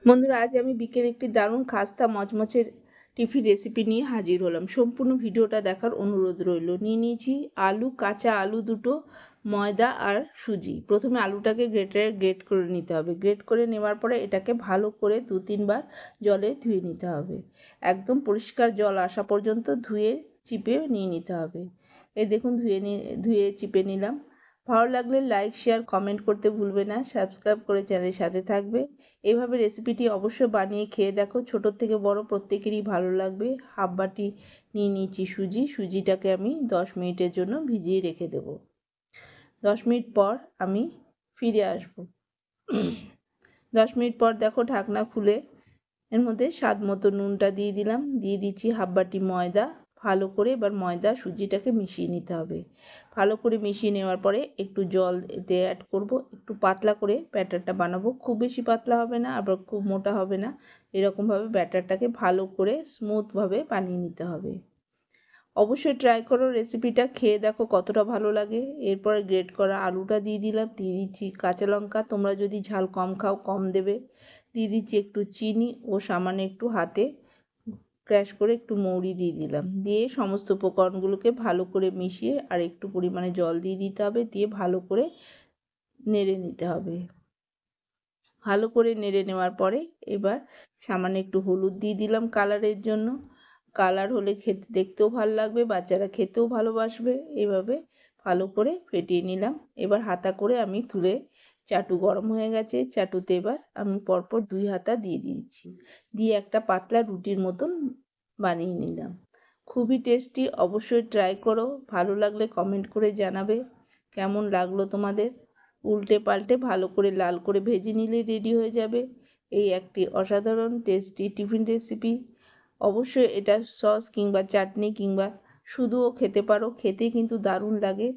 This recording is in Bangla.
বন্ধুরা, আজ আমি বিকেলে একটি দারুণ খাস্তা মচমচের টিফিন রেসিপি নিয়ে হাজির হলাম। সম্পূর্ণ ভিডিওটা দেখার অনুরোধ রইল। নিয়ে নিয়েছি কাঁচা আলু দুটো, ময়দা আর সুজি। প্রথমে আলুটাকে গ্রেট করে নিতে হবে। গ্রেট করে নেওয়ার পরে এটাকে ভালো করে 2-3 বার জলে ধুয়ে নিতে হবে। একদম পরিষ্কার জল আসা পর্যন্ত ধুয়ে চিপে নিয়ে নিতে হবে। এই দেখুন ধুয়ে চিপে নিলাম। ভালো লাগলে লাইক, শেয়ার, কমেন্ট করতে ভুলবে না। সাবস্ক্রাইব করে চ্যানেলের সাথে থাকবে। এইভাবে রেসিপিটি অবশ্যই বানিয়ে খেয়ে দেখো। ছোট থেকে বড় প্রত্যেকেরই ভালো লাগবে। হাফ বাটি নিয়ে নিয়েছি সুজিটাকে আমি 10 মিনিটের জন্য ভিজিয়ে রেখে দেব। 10 মিনিট পর আমি ফিরে আসব। 10 মিনিট পর দেখো, ঢাকনা খুলে এর মধ্যে স্বাদ মতো নুনটা দিয়ে দিলাম। দিয়ে দিচ্ছি হাফ বাটি ময়দা। ভালো করে এবার ময়দা সুজিটাকে মিশিয়ে নিতে হবে। ভালো করে মিশিয়ে নেওয়ার পরে একটু জল এতে অ্যাড করব। একটু পাতলা করে ব্যাটারটা বানাবো। খুব বেশি পাতলা হবে না, আবার খুব মোটা হবে না। এরকমভাবে ব্যাটারটাকে ভালো করে স্মুথভাবে বানিয়ে নিতে হবে। অবশ্যই ট্রাই করো রেসিপিটা, খেয়ে দেখো কতটা ভালো লাগে। এরপরে গ্রেট করা আলুটা দিয়ে দিলাম। দিয়ে দিচ্ছি কাঁচা লঙ্কা, তোমরা যদি ঝাল কম খাও কম দেবে। দিয়ে দিচ্ছি একটু চিনি ও সামান্য একটু হাতে ক্র্যাশ করে একটু মৌরি দিয়ে দিলাম। দিয়ে সমস্ত উপকরণগুলোকে ভালো করে মিশিয়ে আর একটু পরিমাণে জল দিয়ে দিতে হবে। দিয়ে ভালো করে নেড়ে নিতে হবে। ভালো করে নেড়ে নেওয়ার পরে এবার সামান্য একটু হলুদ দিয়ে দিলাম কালারের জন্য। কালার হলে খেতে দেখতেও ভালো লাগবে, বাচ্চারা খেতেও ভালোবাসবে। এভাবে ভালো করে ফেটিয়ে নিলাম। এবার হাতা করে আমি তুলে, চাটু গরম হয়ে গেছে। চাটুতে এবার আমি পরপর 2 হাতা দিয়ে দিয়েছি। দিয়ে একটা পাতলা রুটির মতন বানিয়ে নিলাম। খুবই টেস্টি, অবশ্যই ট্রাই করো। ভালো লাগলে কমেন্ট করে জানাবে কেমন লাগলো তোমাদের। উল্টে পাল্টে ভালো করে লাল করে ভেজে নিলে রেডি হয়ে যাবে এই একটি অসাধারণ টেস্টি টিফিন রেসিপি। অবশ্যই এটা সস কিংবা চাটনি কিংবা শুধুও খেতে পারো, খেতে কিন্তু দারুণ লাগে।